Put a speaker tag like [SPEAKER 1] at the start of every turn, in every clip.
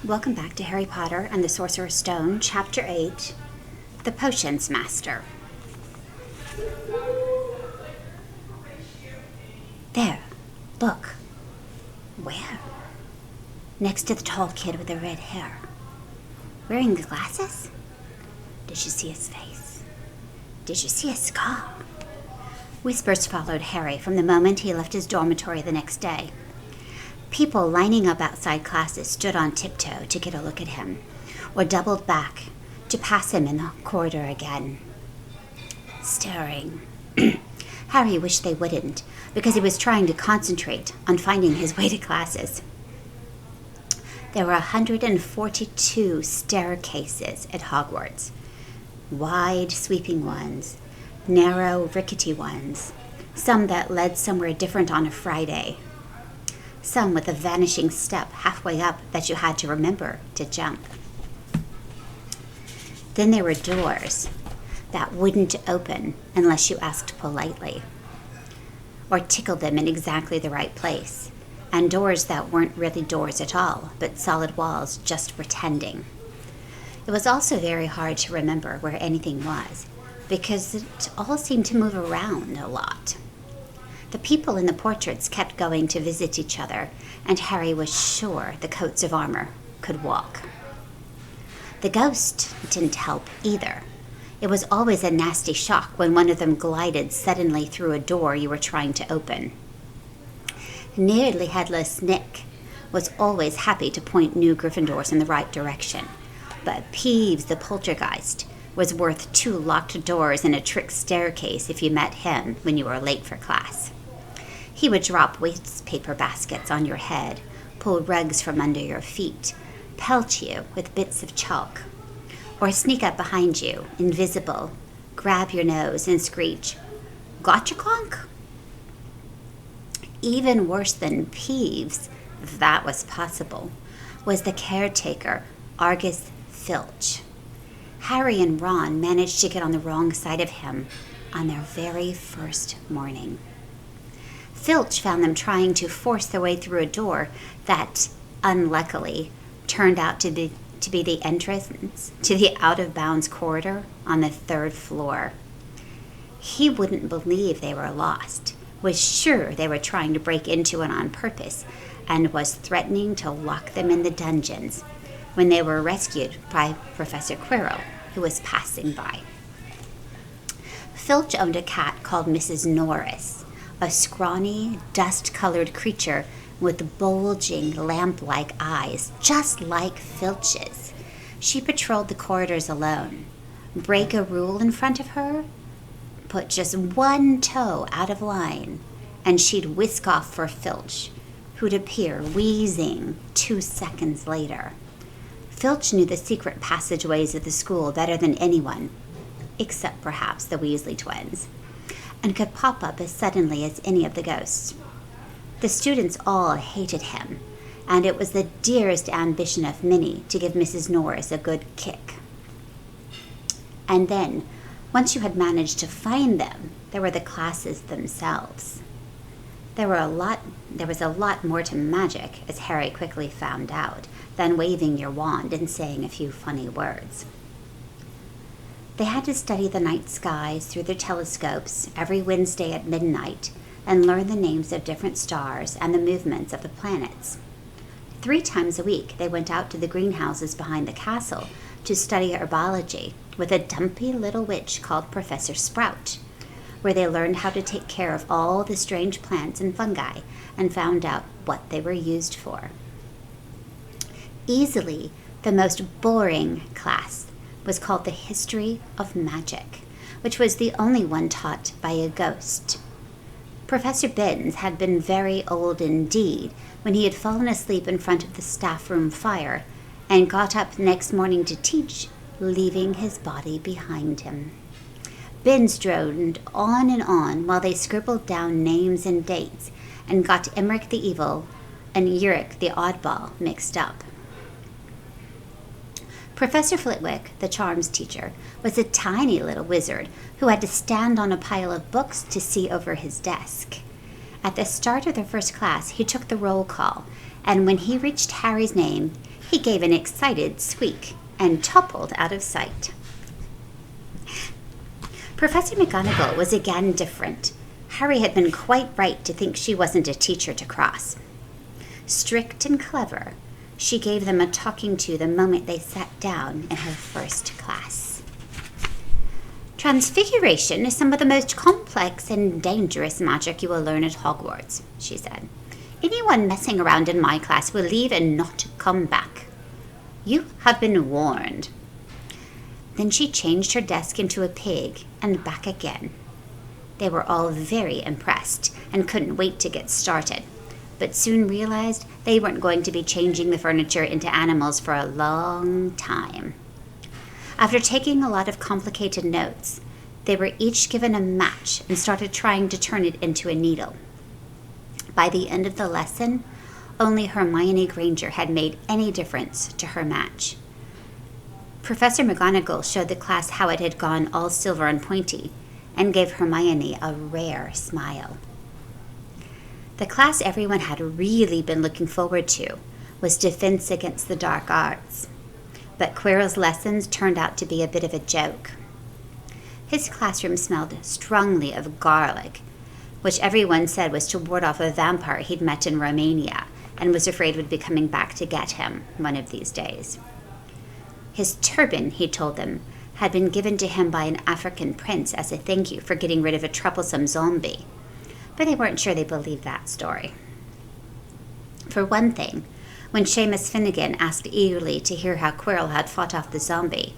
[SPEAKER 1] Welcome back to Harry Potter and the Sorcerer's Stone, Chapter 8, The Potions Master. There, look. Where? Next to the tall kid with the red hair. Wearing the glasses? Did you see his face? Did you see his scar? Whispers followed Harry from the moment he left his dormitory the next day. People lining up outside classes stood on tiptoe to get a look at him, or doubled back to pass him in the corridor again. Staring. Harry wished they wouldn't, because he was trying to concentrate on finding his way to classes. There were 142 staircases at Hogwarts. Wide, sweeping ones, narrow, rickety ones, some that led somewhere different on a Friday, some with a vanishing step halfway up that you had to remember to jump. Then there were doors that wouldn't open unless you asked politely, or tickled them in exactly the right place, and doors that weren't really doors at all, but solid walls just pretending. It was also very hard to remember where anything was, because it all seemed to move around a lot. The people in the portraits kept going to visit each other, and Harry was sure the coats of armor could walk. The ghost didn't help either. It was always a nasty shock when one of them glided suddenly through a door you were trying to open. Nearly Headless Nick was always happy to point new Gryffindors in the right direction, but Peeves the Poltergeist was worth 2 locked doors and a trick staircase if you met him when you were late for class. He would drop waste paper baskets on your head, pull rugs from under your feet, pelt you with bits of chalk, or sneak up behind you, invisible, grab your nose and screech, "Gotcha, Clonk?" Even worse than Peeves, if that was possible, was the caretaker, Argus Filch. Harry and Ron managed to get on the wrong side of him on their very first morning. Filch found them trying to force their way through a door that, unluckily, turned out to be the entrance to the out-of-bounds corridor on the 3rd floor. He wouldn't believe they were lost, was sure they were trying to break into it on purpose, and was threatening to lock them in the dungeons when they were rescued by Professor Quirrell, who was passing by. Filch owned a cat called Mrs. Norris, a scrawny, dust-colored creature with bulging, lamp-like eyes, just like Filch's. She patrolled the corridors alone. Break a rule in front of her, put just one toe out of line, and she'd whisk off for Filch, who'd appear wheezing 2 seconds later. Filch knew the secret passageways of the school better than anyone, except perhaps the Weasley twins, and could pop up as suddenly as any of the ghosts. The students all hated him, and it was the dearest ambition of Minnie to give Mrs. Norris a good kick. And then, once you had managed to find them, there were the classes themselves. There was a lot more to magic, as Harry quickly found out, than waving your wand and saying a few funny words. They had to study the night skies through their telescopes every Wednesday at midnight and learn the names of different stars and the movements of the planets. 3 times a week, they went out to the greenhouses behind the castle to study herbology with a dumpy little witch called Professor Sprout, where they learned how to take care of all the strange plants and fungi and found out what they were used for. Easily, the most boring class was called the History of Magic, which was the only one taught by a ghost. Professor Binns had been very old indeed when he had fallen asleep in front of the staff room fire and got up next morning to teach, leaving his body behind him. Binns droned on and on while they scribbled down names and dates and got Emmerich the Evil and Uric the Oddball mixed up. Professor Flitwick, the charms teacher, was a tiny little wizard who had to stand on a pile of books to see over his desk. At the start of the first class, he took the roll call, and when he reached Harry's name, He gave an excited squeak and toppled out of sight. Professor McGonagall was again different. Harry had been quite right to think she wasn't a teacher to cross. Strict and clever, she gave them a talking to the moment they sat down in her first class. Transfiguration is some of the most complex and dangerous magic you will learn at Hogwarts, she said. Anyone messing around in my class will leave and not come back. You have been warned. Then she changed her desk into a pig and back again. They were all very impressed and couldn't wait to get started, but soon realized they weren't going to be changing the furniture into animals for a long time. After taking a lot of complicated notes, they were each given a match and started trying to turn it into a needle. By the end of the lesson, only Hermione Granger had made any difference to her match. Professor McGonagall showed the class how it had gone all silver and pointy and gave Hermione a rare smile. The class everyone had really been looking forward to was Defense Against the Dark Arts, but Quirrell's lessons turned out to be a bit of a joke. His classroom smelled strongly of garlic, which everyone said was to ward off a vampire he'd met in Romania and was afraid would be coming back to get him one of these days. His turban, he told them, had been given to him by an African prince as a thank you for getting rid of a troublesome zombie, but they weren't sure they believed that story. For one thing, when Seamus Finnegan asked eagerly to hear how Quirrell had fought off the zombie,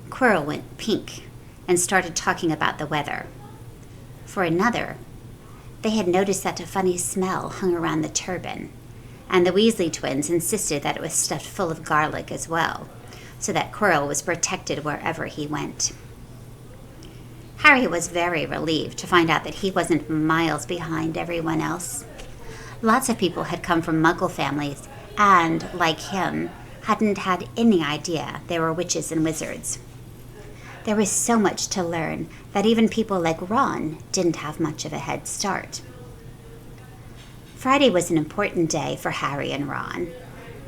[SPEAKER 1] Quirrell went pink and started talking about the weather. For another, they had noticed that a funny smell hung around the turban, and the Weasley twins insisted that it was stuffed full of garlic as well, so that Quirrell was protected wherever he went. Harry was very relieved to find out that he wasn't miles behind everyone else. Lots of people had come from Muggle families and, like him, hadn't had any idea they were witches and wizards. There was so much to learn that even people like Ron didn't have much of a head start. Friday was an important day for Harry and Ron.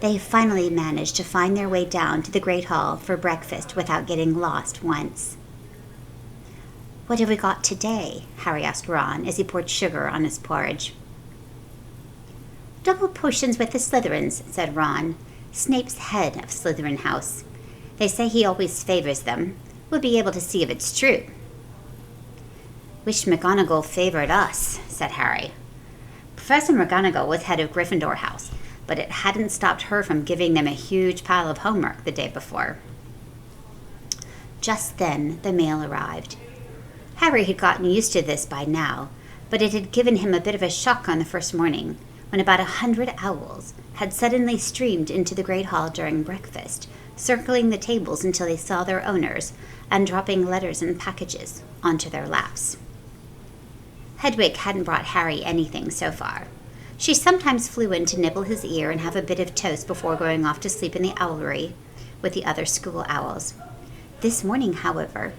[SPEAKER 1] They finally managed to find their way down to the Great Hall for breakfast without getting lost once. "What have we got today?" Harry asked Ron as he poured sugar on his porridge. "Double potions with the Slytherins," said Ron, "Snape's head of Slytherin House. They say he always favors them. We'll be able to see if it's true." "Wish McGonagall favored us," said Harry. Professor McGonagall was head of Gryffindor House, but it hadn't stopped her from giving them a huge pile of homework the day before. Just then, the mail arrived. Harry had gotten used to this by now, but it had given him a bit of a shock on the first morning, when about 100 owls had suddenly streamed into the Great Hall during breakfast, circling the tables until they saw their owners and dropping letters and packages onto their laps. Hedwig hadn't brought Harry anything so far. She sometimes flew in to nibble his ear and have a bit of toast before going off to sleep in the owlery with the other school owls. This morning, however,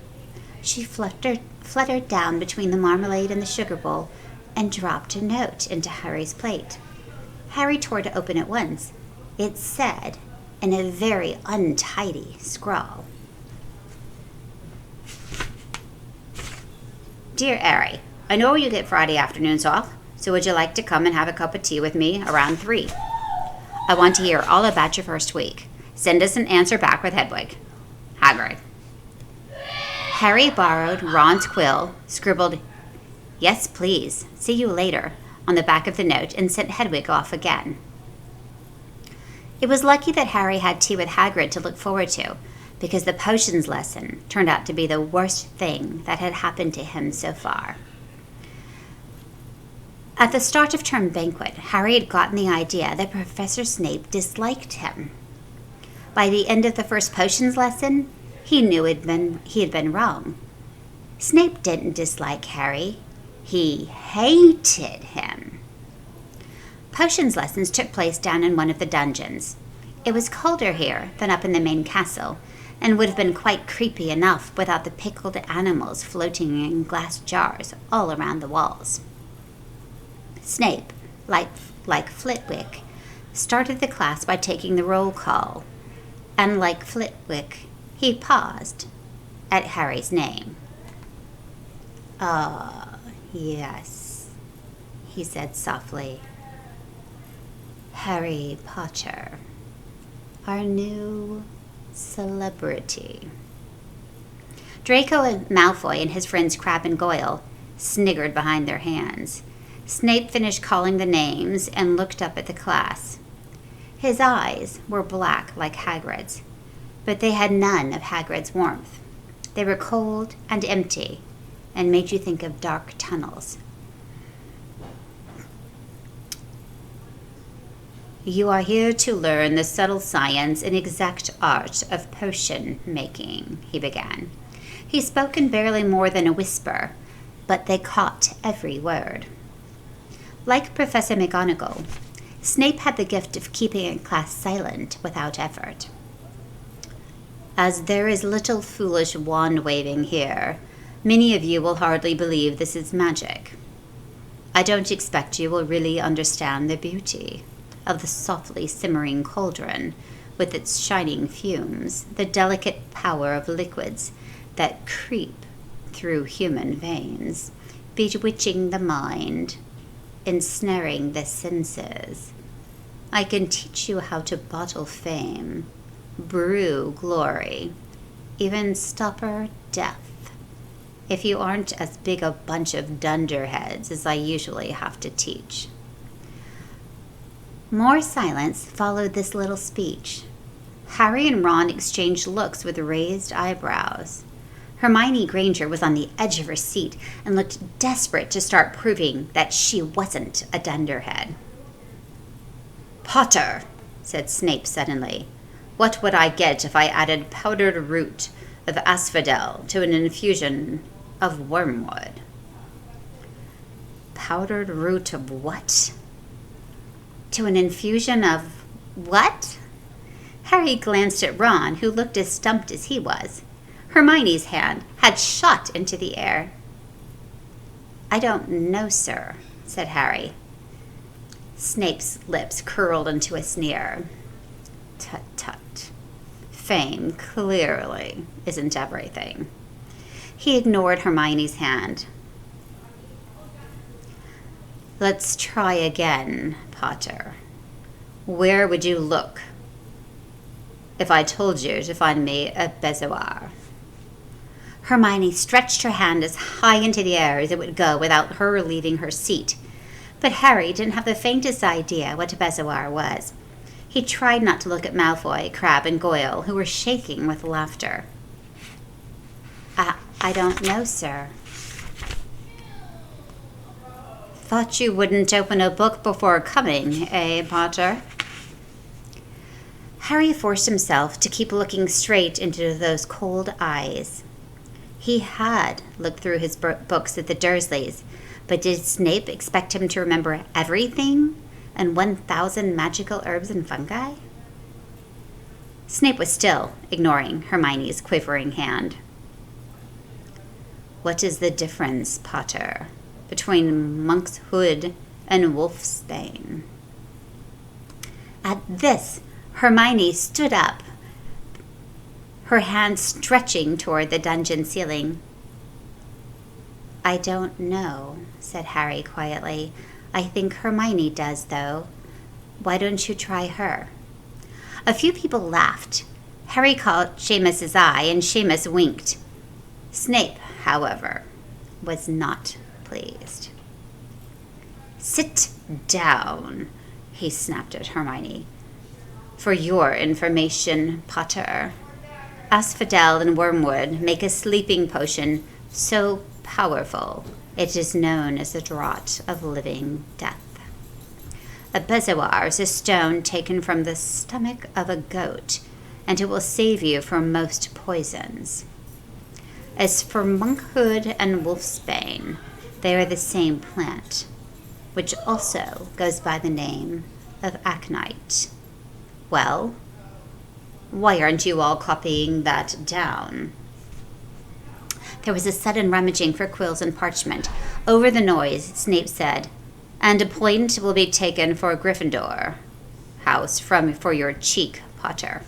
[SPEAKER 1] she fluttered down between the marmalade and the sugar bowl and dropped a note into Harry's plate. Harry tore to open it once. It said, in a very untidy scrawl, "Dear Harry, I know you get Friday afternoons off, so would you like to come and have a cup of tea with me around 3? I want to hear all about your first week. Send us an answer back with Hedwig. Hagrid." Harry borrowed Ron's quill, scribbled, "Yes, please. See you later," on the back of the note and sent Hedwig off again. It was lucky that Harry had tea with Hagrid to look forward to, because the potions lesson turned out to be the worst thing that had happened to him so far. At the start of term banquet, Harry had gotten the idea that Professor Snape disliked him. By the end of the first potions lesson, he knew he had been wrong. Snape didn't dislike Harry. He hated him. Potions lessons took place down in one of the dungeons. It was colder here than up in the main castle, and would have been quite creepy enough without the pickled animals floating in glass jars all around the walls. Snape, like Flitwick, started the class by taking the roll call, and like Flitwick, he paused at Harry's name. Yes, he said softly. Harry Potter, our new celebrity. Draco and Malfoy and his friends Crabbe and Goyle sniggered behind their hands. Snape finished calling the names and looked up at the class. His eyes were black like Hagrid's, but they had none of Hagrid's warmth. They were cold and empty and made you think of dark tunnels. You are here to learn the subtle science and exact art of potion making, he began. He spoke in barely more than a whisper, but they caught every word. Like Professor McGonagall, Snape had the gift of keeping a class silent without effort. As there is little foolish wand-waving here, many of you will hardly believe this is magic. I don't expect you will really understand the beauty of the softly simmering cauldron with its shining fumes, the delicate power of liquids that creep through human veins, bewitching the mind, ensnaring the senses. I can teach you how to bottle fame, brew glory, even stopper death, if you aren't as big a bunch of dunderheads as I usually have to teach. More silence followed this little speech. Harry and Ron exchanged looks with raised eyebrows. Hermione Granger was on the edge of her seat and looked desperate to start proving that she wasn't a dunderhead. Potter, said Snape suddenly, what would I get if I added powdered root of asphodel to an infusion of wormwood? Powdered root of what? To an infusion of what? Harry glanced at Ron, who looked as stumped as he was. Hermione's hand had shot into the air. I don't know, sir, said Harry. Snape's lips curled into a sneer. Tut, tut. Fame clearly isn't everything. He ignored Hermione's hand. Let's try again, Potter. Where would you look if I told you to find me a bezoar? Hermione stretched her hand as high into the air as it would go without her leaving her seat. But Harry didn't have the faintest idea what a bezoar was. He tried not to look at Malfoy, Crabbe, and Goyle, who were shaking with laughter. I don't know, sir. Thought you wouldn't open a book before coming, eh, Potter? Harry forced himself to keep looking straight into those cold eyes. He had looked through his books at the Dursleys, but did Snape expect him to remember everything and 1,000 magical herbs and fungi? Snape was still ignoring Hermione's quivering hand. What is the difference, Potter, between Monk's Hood and Wolfsbane? At this, Hermione stood up, her hand stretching toward the dungeon ceiling. I don't know, said Harry quietly. I think Hermione does, though. Why don't you try her? A few people laughed. Harry caught Seamus's eye, and Seamus winked. Snape, however, was not pleased. Sit down, he snapped at Hermione. For your information, Potter, asphodel and wormwood make a sleeping potion so powerful it is known as the draught of living death. A bezoar is a stone taken from the stomach of a goat, and it will save you from most poisons. As for monkhood and wolfsbane, they are the same plant, which also goes by the name of aconite. Well, why aren't you all copying that down? There was a sudden rummaging for quills and parchment. Over the noise, Snape said, And a point will be taken for Gryffindor. house for your cheek, Potter.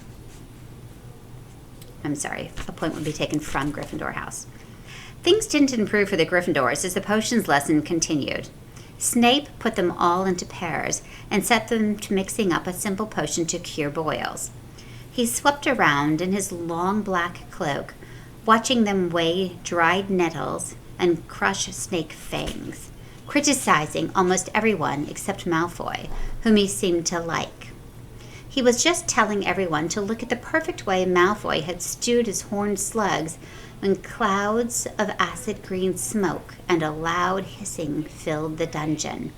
[SPEAKER 1] I'm sorry, a point would be taken from Gryffindor house. Things didn't improve for the Gryffindors as the potions lesson continued. Snape put them all into pairs and set them to mixing up a simple potion to cure boils. He swept around in his long black cloak, watching them weigh dried nettles and crush snake fangs, criticizing almost everyone except Malfoy, whom he seemed to like. He was just telling everyone to look at the perfect way Malfoy had stewed his horned slugs when clouds of acid green smoke and a loud hissing filled the dungeon.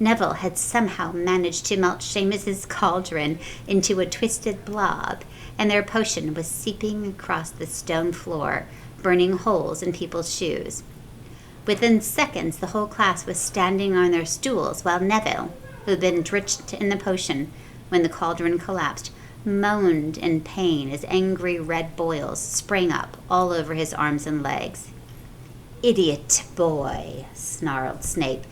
[SPEAKER 1] Neville had somehow managed to melt Seamus's cauldron into a twisted blob, and their potion was seeping across the stone floor, burning holes in people's shoes. Within seconds, the whole class was standing on their stools while Neville, who had been drenched in the potion when the cauldron collapsed, moaned in pain as angry red boils sprang up all over his arms and legs. "Idiot boy," snarled Snape,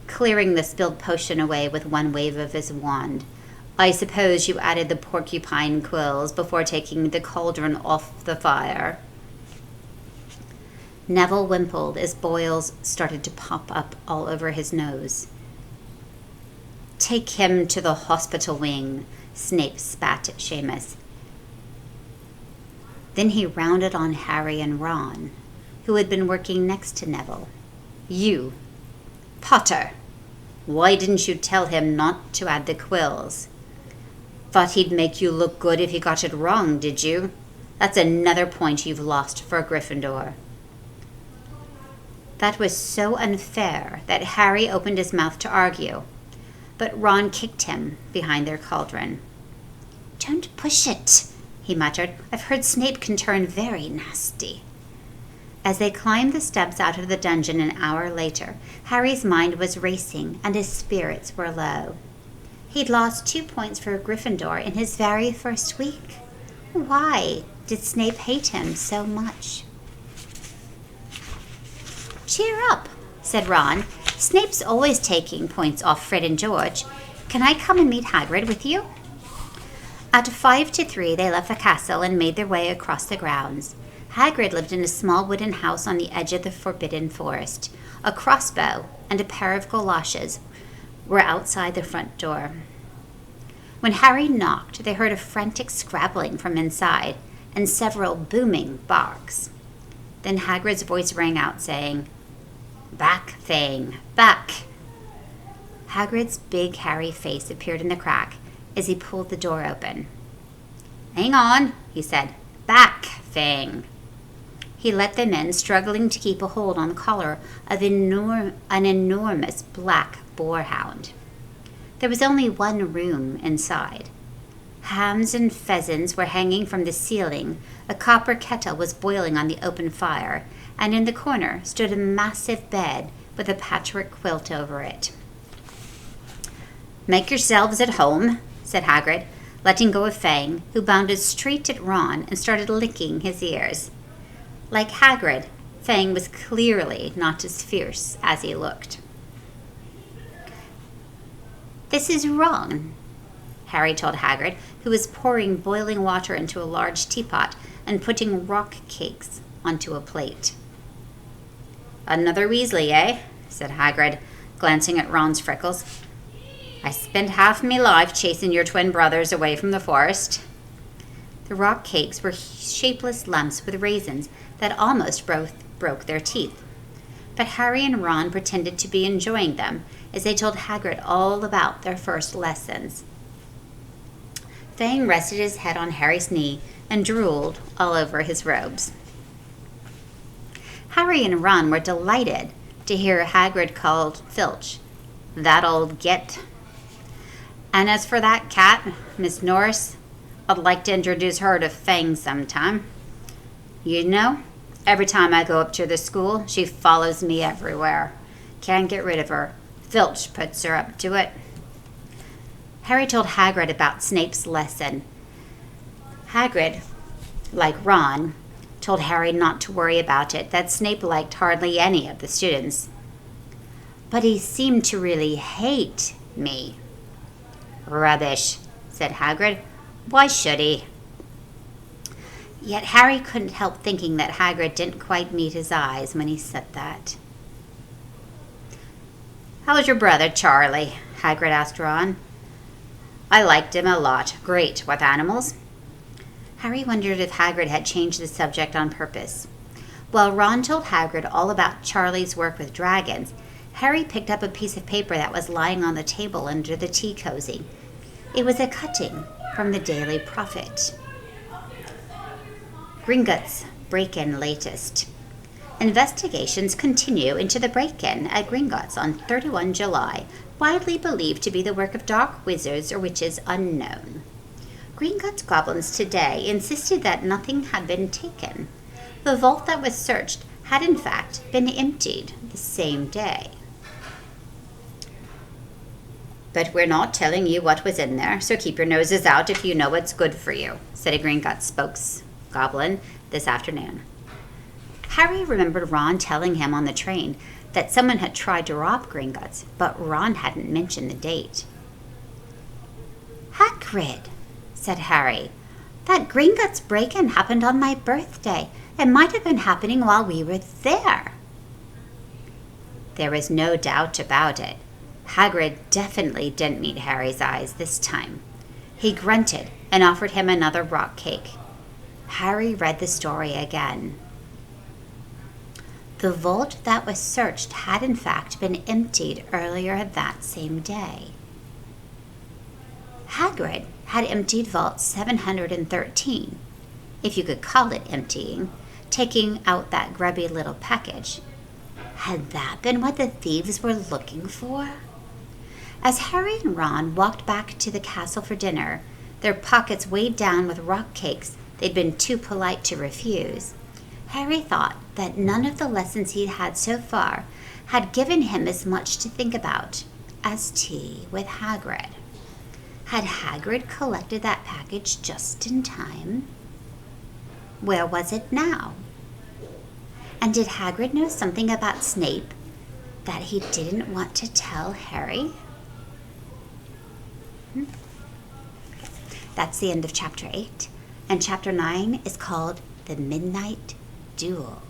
[SPEAKER 1] clearing the spilled potion away with one wave of his wand. "I suppose you added the porcupine quills before taking the cauldron off the fire." Neville wimpled as boils started to pop up all over his nose. "Take him to the hospital wing," Snape spat at Seamus. Then he rounded on Harry and Ron, who had been working next to Neville. "You, Potter, why didn't you tell him not to add the quills? Thought he'd make you look good if he got it wrong, did you? That's another point you've lost for Gryffindor." That was so unfair that Harry opened his mouth to argue, but Ron kicked him behind their cauldron. "Don't push it," he muttered. "I've heard Snape can turn very nasty." As they climbed the steps out of the dungeon an hour later, Harry's mind was racing and his spirits were low. He'd lost 2 points for Gryffindor in his very first week. Why did Snape hate him so much? "Cheer up," said Ron. "Snape's always taking points off Fred and George. Can I come and meet Hagrid with you?" At 5 to 3, they left the castle and made their way across the grounds. Hagrid lived in a small wooden house on the edge of the Forbidden Forest. A crossbow and a pair of galoshes were outside the front door. When Harry knocked, they heard a frantic scrabbling from inside and several booming barks. Then Hagrid's voice rang out, saying, "Back, Fang, back!" Hagrid's big, hairy face appeared in the crack as he pulled the door open. "Hang on," he said. "Back, Fang." He let them in, struggling to keep a hold on the collar of an enormous black boarhound. There was only one room inside. Hams and pheasants were hanging from the ceiling, a copper kettle was boiling on the open fire, and in the corner stood a massive bed with a patchwork quilt over it. "Make yourselves at home," said Hagrid, letting go of Fang, who bounded straight at Ron and started licking his ears. Like Hagrid, Fang was clearly not as fierce as he looked. "This is Ron," Harry told Hagrid, who was pouring boiling water into a large teapot and putting rock cakes onto a plate. "Another Weasley, eh?" said Hagrid, glancing at Ron's freckles. "I spent half me life chasing your twin brothers away from the forest." The rock cakes were shapeless lumps with raisins that almost broke their teeth. But Harry and Ron pretended to be enjoying them as they told Hagrid all about their first lessons. Fang rested his head on Harry's knee and drooled all over his robes. Harry and Ron were delighted to hear Hagrid called Filch "that old git." "And as for that cat, Miss Norris, I'd like to introduce her to Fang sometime. You know, every time I go up to the school, she follows me everywhere. Can't get rid of her. Filch puts her up to it." Harry told Hagrid about Snape's lesson. Hagrid, like Ron, told Harry not to worry about it, that Snape liked hardly any of the students. "But he seemed to really hate me." "Rubbish. said Hagrid. "Why should he?" Yet Harry couldn't help thinking that Hagrid didn't quite meet his eyes when he said that. "How's your brother, Charlie?" Hagrid asked Ron. "I liked him a lot. Great with animals." Harry wondered if Hagrid had changed the subject on purpose. While Ron told Hagrid all about Charlie's work with dragons, Harry picked up a piece of paper that was lying on the table under the tea cozy. It was a cutting from the Daily Prophet. Gringotts break-in latest. Investigations continue into the break-in at Gringotts on 31 July, widely believed to be the work of dark wizards or witches unknown. Gringotts goblins today insisted that nothing had been taken. The vault that was searched had in fact been emptied the same day. "But we're not telling you what was in there, so keep your noses out if you know what's good for you," said a Gringotts spokesgoblin this afternoon. Harry remembered Ron telling him on the train that someone had tried to rob Gringotts, but Ron hadn't mentioned the date. "Hagrid," said Harry, "that Gringotts break-in happened on my birthday. It might have been happening while we were there." There was no doubt about it. Hagrid definitely didn't meet Harry's eyes this time. He grunted and offered him another rock cake. Harry read the story again. The vault that was searched had in fact been emptied earlier that same day. Hagrid had emptied Vault 713, if you could call it emptying, taking out that grubby little package. Had that been what the thieves were looking for? As Harry and Ron walked back to the castle for dinner, their pockets weighed down with rock cakes they'd been too polite to refuse, Harry thought that none of the lessons he'd had so far had given him as much to think about as tea with Hagrid. Had Hagrid collected that package just in time? Where was it now? And did Hagrid know something about Snape that he didn't want to tell Harry? That's the end of Chapter 8. And Chapter 9 is called The Midnight Duel.